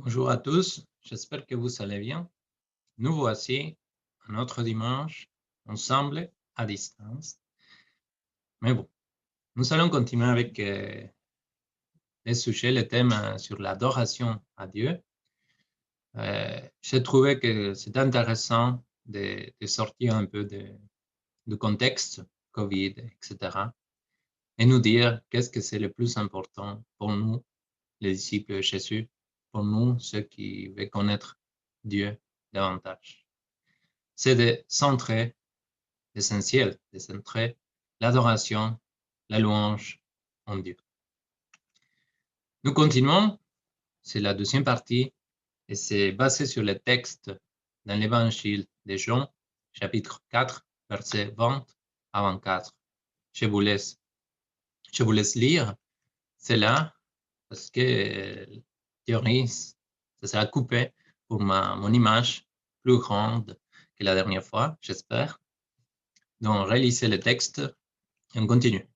Bonjour à tous, j'espère que vous allez bien. Nous voici un autre dimanche, ensemble, à distance. Mais bon, nous allons continuer avec les sujets, les thèmes sur l'adoration à Dieu. J'ai trouvé que c'était intéressant de sortir un peu du contexte Covid, etc. Et nous dire qu'est-ce que c'est le plus important pour nous, les disciples de Jésus, pour nous, ceux qui veulent connaître Dieu davantage. C'est de centrer l'essentiel, de centrer l'adoration, la louange en Dieu. Nous continuons, c'est la deuxième partie, et c'est basé sur le texte dans l'évangile de Jean, chapitre 4, versets 20 à 24. Je vous laisse lire cela parce que théorie, ça sera coupé pour mon image plus grande que la dernière fois, j'espère. Donc, relisez le texte et on continue.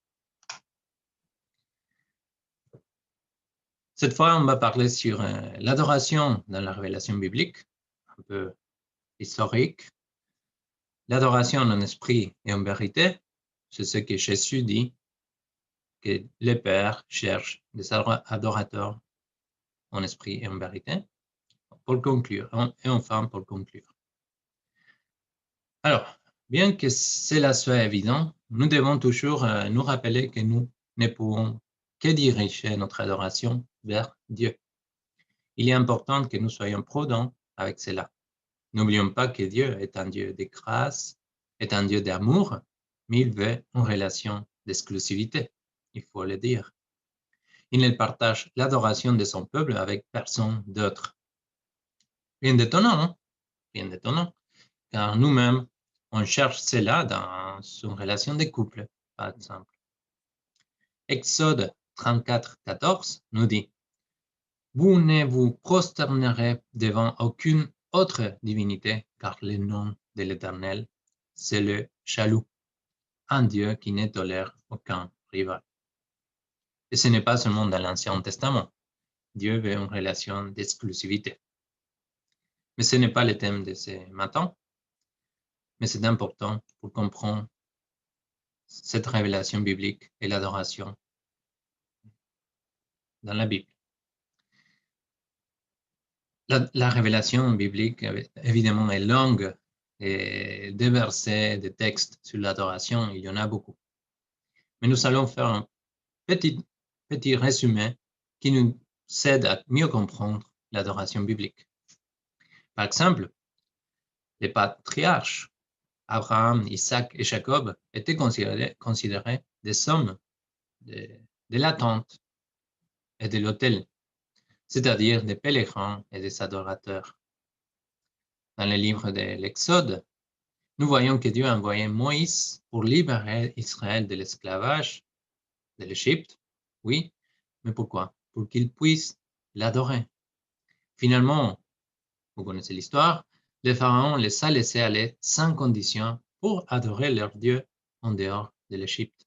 Cette fois, on va parler sur l'adoration dans la révélation biblique, un peu historique. L'adoration en esprit et en vérité, c'est ce que Jésus dit, que le Père cherche des adorateurs en esprit et en vérité. Pour conclure, et enfin pour conclure. Alors, bien que cela soit évident, nous devons toujours nous rappeler que nous ne pouvons que diriger notre adoration vers Dieu. Il est important que nous soyons prudents avec cela. N'oublions pas que Dieu est un Dieu de grâce, est un Dieu d'amour, mais il veut une relation d'exclusivité, il faut le dire. Il ne partage l'adoration de son peuple avec personne d'autre. Rien d'étonnant, hein? Rien d'étonnant, car nous-mêmes, on cherche cela dans une relation de couple, par exemple. Exode 34, 14 nous dit « Vous ne vous prosternerez devant aucune autre divinité, car le nom de l'Éternel, c'est le jaloux, un Dieu qui ne tolère aucun rival. » Et ce n'est pas seulement dans l'Ancien Testament. Dieu veut une relation d'exclusivité. Mais ce n'est pas le thème de ce matin, mais c'est important pour comprendre cette révélation biblique et l'adoration dans la Bible. La révélation biblique, évidemment, est longue et des versets, des textes sur l'adoration, il y en a beaucoup. Mais nous allons faire un petit résumé qui nous aide à mieux comprendre l'adoration biblique. Par exemple, les patriarches, Abraham, Isaac et Jacob, étaient considérés des hommes de l'attente et de l'autel, c'est-à-dire des pèlerins et des adorateurs. Dans le livre de l'Exode, nous voyons que Dieu a envoyé Moïse pour libérer Israël de l'esclavage de l'Égypte. Oui, mais pourquoi? Pour qu'il puisse l'adorer. Finalement, vous connaissez l'histoire, le pharaon les a laissés aller sans condition pour adorer leur Dieu en dehors de l'Égypte.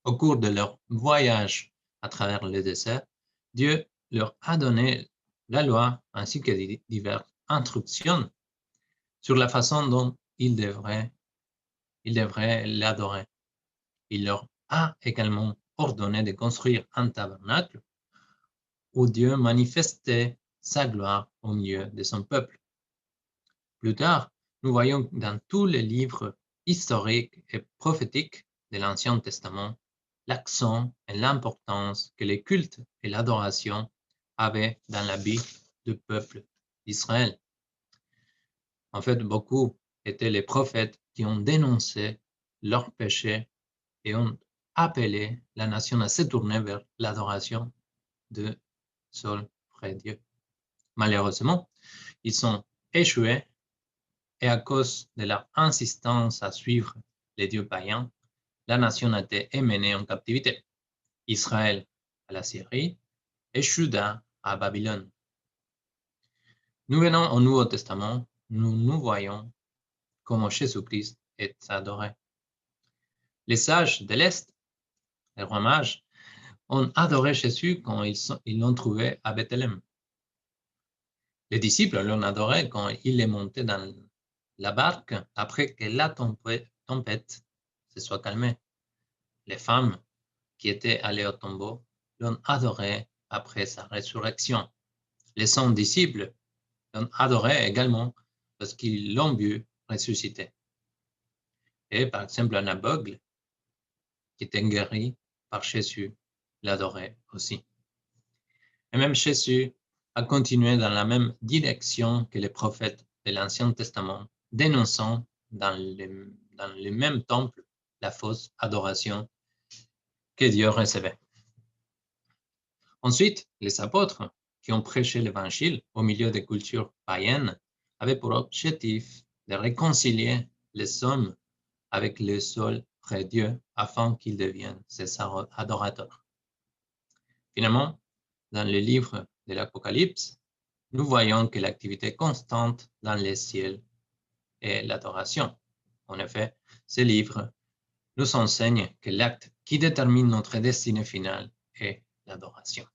Au cours de leur voyage à travers le désert, Dieu leur a donné la loi ainsi que diverses instructions sur la façon dont ils devraient l'adorer. Il leur a également ordonné de construire un tabernacle où Dieu manifestait sa gloire au milieu de son peuple. Plus tard, nous voyons dans tous les livres historiques et prophétiques de l'Ancien Testament l'accent et l'importance que les cultes et l'adoration avaient dans la vie du peuple d'Israël. En fait, beaucoup étaient les prophètes qui ont dénoncé leurs péchés et ont appelé la nation à se tourner vers l'adoration de seul vrai Dieu. Malheureusement, ils ont échoué et à cause de leur insistance à suivre les dieux païens, la nation a été emmenée en captivité. Israël à la Syrie et Juda à Babylone. Nous venons au Nouveau Testament, nous voyons comment Jésus-Christ est adoré. Les sages de l'Est, les rois mages, ont adoré Jésus quand ils l'ont trouvé à Bethléem. Les disciples l'ont adoré quand il est monté dans la barque après que la tempête se soit calmée. Les femmes qui étaient allées au tombeau l'ont adoré après sa résurrection. Les 100 disciples l'ont adoré également parce qu'ils l'ont vu ressusciter. Et par exemple, un aveugle qui était guéri par Jésus l'adorait aussi. Et même Jésus a continué dans la même direction que les prophètes de l'Ancien Testament, dénonçant dans le même temple la fausse adoration que Dieu recevait. Ensuite, les apôtres qui ont prêché l'Évangile au milieu des cultures païennes avaient pour objectif de réconcilier les hommes avec le seul vrai Dieu afin qu'ils deviennent ses adorateurs. Finalement, dans le livre de l'Apocalypse, nous voyons que l'activité constante dans les ciels est l'adoration. En effet, ce livre nous enseigne que l'acte qui détermine notre destinée finale est l'adoration.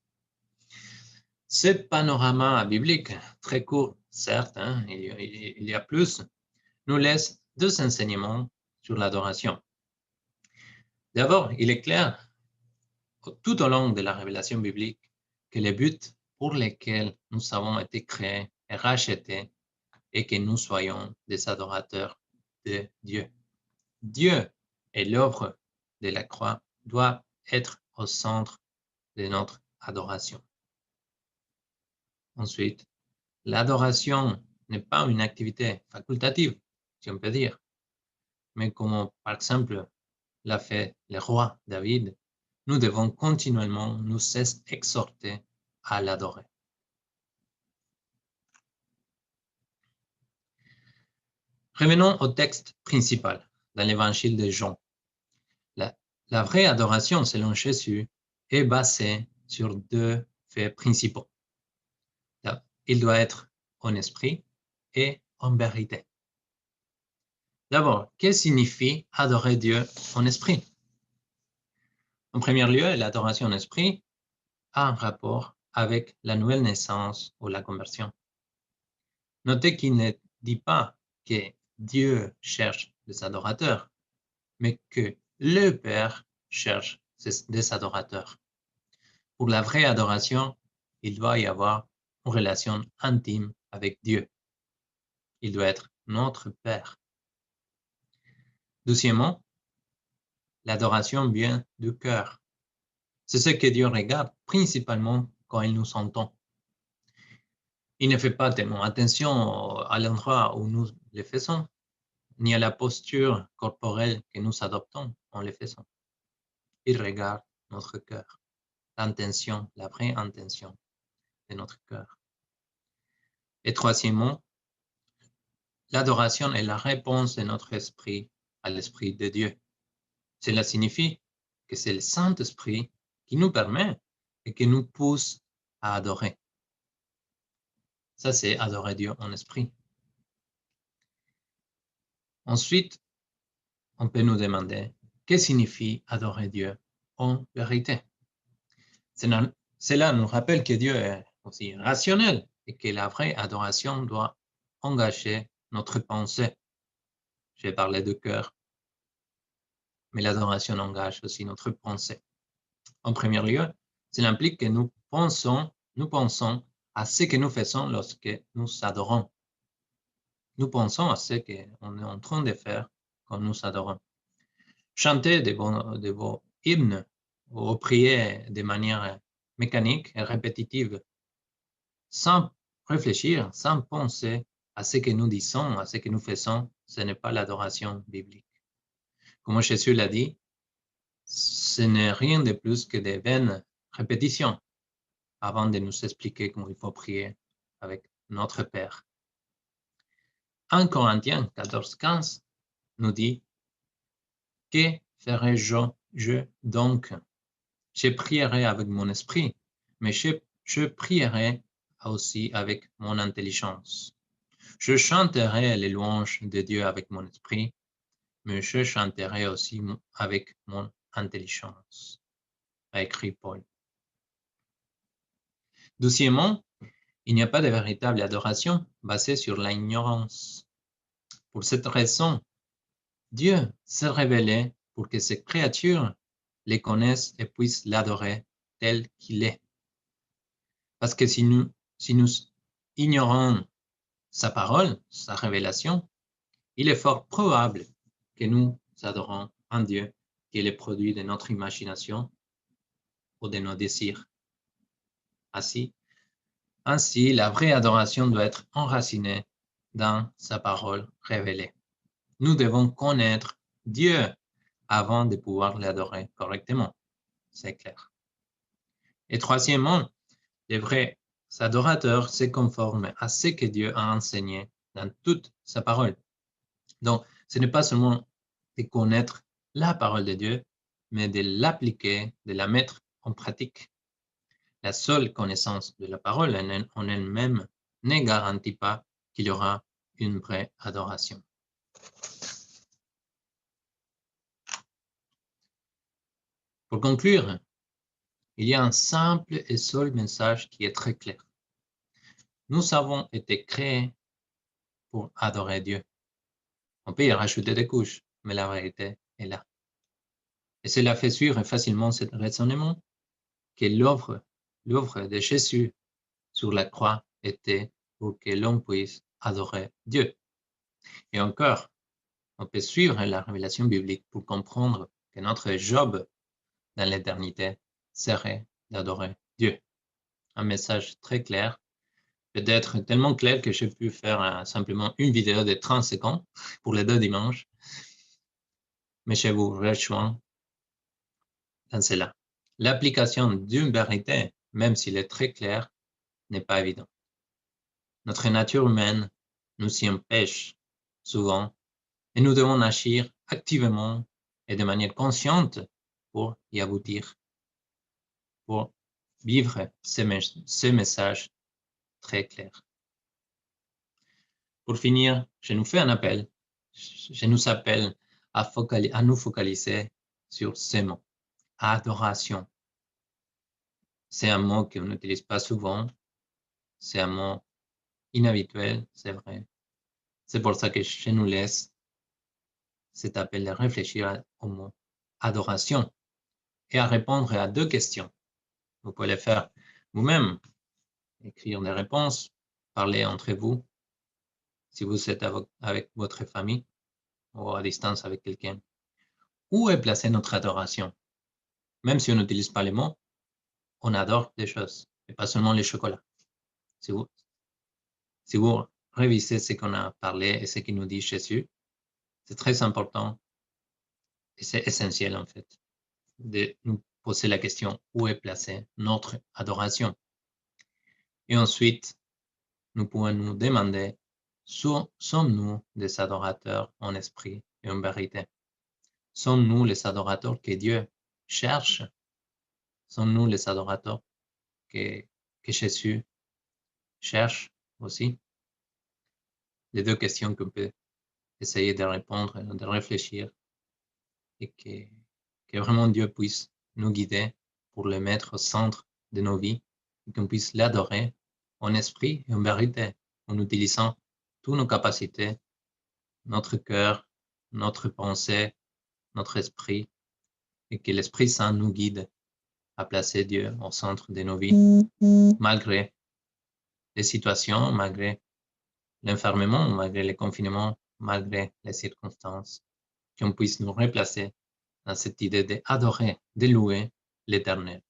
Ce panorama biblique, très court, certes, il y a plus, nous laisse deux enseignements sur l'adoration. D'abord, il est clair tout au long de la révélation biblique que le but pour lesquels nous avons été créés et rachetés est que nous soyons des adorateurs de Dieu. Dieu et l'œuvre de la croix doivent être au centre de notre adoration. Ensuite, l'adoration n'est pas une activité facultative, si on peut dire, mais comme par exemple l'a fait le roi David, nous devons continuellement nous exhorter à l'adorer. Revenons au texte principal dans l'évangile de Jean. La vraie adoration selon Jésus est basée sur deux faits principaux. Il doit être en esprit et en vérité. D'abord, que signifie adorer Dieu en esprit? En premier lieu, l'adoration en esprit a un rapport avec la nouvelle naissance ou la conversion. Notez qu'il ne dit pas que Dieu cherche des adorateurs, mais que le Père cherche des adorateurs. Pour la vraie adoration, il doit y avoir une relation intime avec Dieu. Il doit être notre Père. Deuxièmement, l'adoration vient du cœur. C'est ce que Dieu regarde principalement quand il nous entend. Il ne fait pas tellement attention à l'endroit où nous le faisons, ni à la posture corporelle que nous adoptons en le faisant. Il regarde notre cœur, l'intention, la vraie intention de notre cœur. Et troisièmement, l'adoration est la réponse de notre esprit à l'Esprit de Dieu. Cela signifie que c'est le Saint-Esprit qui nous permet et qui nous pousse à adorer. Ça, c'est adorer Dieu en esprit. Ensuite, on peut nous demander, que signifie adorer Dieu en vérité? Cela nous rappelle que Dieu est aussi rationnel et que la vraie adoration doit engager notre pensée. J'ai parlé de cœur, mais l'adoration engage aussi notre pensée. En premier lieu, cela implique que nous pensons à ce que nous faisons lorsque nous adorons. Nous pensons à ce qu'on est en train de faire quand nous adorons. Chanter de vos hymnes ou prier de manière mécanique et répétitive, sans réfléchir, sans penser à ce que nous disons, à ce que nous faisons, ce n'est pas l'adoration biblique. Comme Jésus l'a dit, ce n'est rien de plus que des vaines répétitions avant de nous expliquer comment il faut prier avec notre Père. 1 Corinthiens 14:15 nous dit « Que ferai-je donc? Je prierai avec mon esprit, mais je prierai aussi avec mon intelligence. Je chanterai les louanges de Dieu avec mon esprit, mais je chanterai aussi avec mon intelligence, » a écrit Paul. Deuxièmement, Il n'y a pas de véritable adoration basée sur l'ignorance. Pour cette raison, Dieu s'est révélé pour que ses créatures les connaissent et puissent l'adorer tel qu'il est. Parce que si nous ignorons sa parole, sa révélation, il est fort probable que nous adorons un Dieu qui est le produit de notre imagination ou de nos désirs. Ainsi, la vraie adoration doit être enracinée dans sa parole révélée. Nous devons connaître Dieu avant de pouvoir l'adorer correctement. C'est clair. Et troisièmement, les vrais adorateurs se conforment à ce que Dieu a enseigné dans toute sa parole. Donc, ce n'est pas seulement de connaître la parole de Dieu, mais de l'appliquer, de la mettre en pratique. La seule connaissance de la parole en elle-même ne garantit pas qu'il y aura une vraie adoration. Pour conclure, il y a un simple et seul message qui est très clair. Nous avons été créés pour adorer Dieu. On peut y rajouter des couches, mais la vérité est là. Et cela fait suivre facilement ce raisonnement que l'œuvre de Jésus sur la croix était pour que l'on puisse adorer Dieu. Et encore, on peut suivre la révélation biblique pour comprendre que notre job dans l'éternité serait d'adorer Dieu. Un message très clair, peut-être tellement clair que j'ai pu faire simplement une vidéo de 30 secondes pour les 2 dimanches, mais je vous rejoins dans cela. L'application d'une vérité, même s'il est très clair, n'est pas évident. Notre nature humaine nous y empêche souvent et nous devons agir activement et de manière consciente pour y aboutir, pour vivre ces messages très clairs. Pour finir, je nous fais un appel. Je nous appelle à nous focaliser sur ces mots. Adoration. C'est un mot qu'on n'utilise pas souvent. C'est un mot inhabituel, c'est vrai. C'est pour ça que je nous laisse cet appel de réfléchir au mot adoration et à répondre à 2 questions. Vous pouvez le faire vous-même, écrire des réponses, parler entre vous, si vous êtes avec votre famille ou à distance avec quelqu'un. Où est placée notre adoration? Même si on n'utilise pas les mots, on adore des choses, et pas seulement le chocolat. Si vous révisez ce qu'on a parlé et ce qu'il nous dit Jésus, c'est très important et c'est essentiel en fait de nous poser la question où est placée notre adoration. Et ensuite, nous pouvons nous demander, sommes-nous des adorateurs en esprit et en vérité? Sommes-nous les adorateurs que Dieu cherche? Sommes-nous les adorateurs que Jésus cherche aussi? Les 2 questions qu'on peut essayer de répondre, de réfléchir et que vraiment Dieu puisse nous guider pour le mettre au centre de nos vies et qu'on puisse l'adorer en esprit et en vérité, en utilisant toutes nos capacités, notre cœur, notre pensée, notre esprit, et que l'Esprit Saint nous guide à placer Dieu au centre de nos vies, malgré les situations, malgré l'enfermement, malgré les confinements, malgré les circonstances, qu'on puisse nous replacer dans cette idée d'adorer, de louer l'Éternel.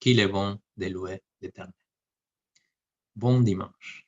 Qu'il est bon de louer l'Éternel. Bon dimanche.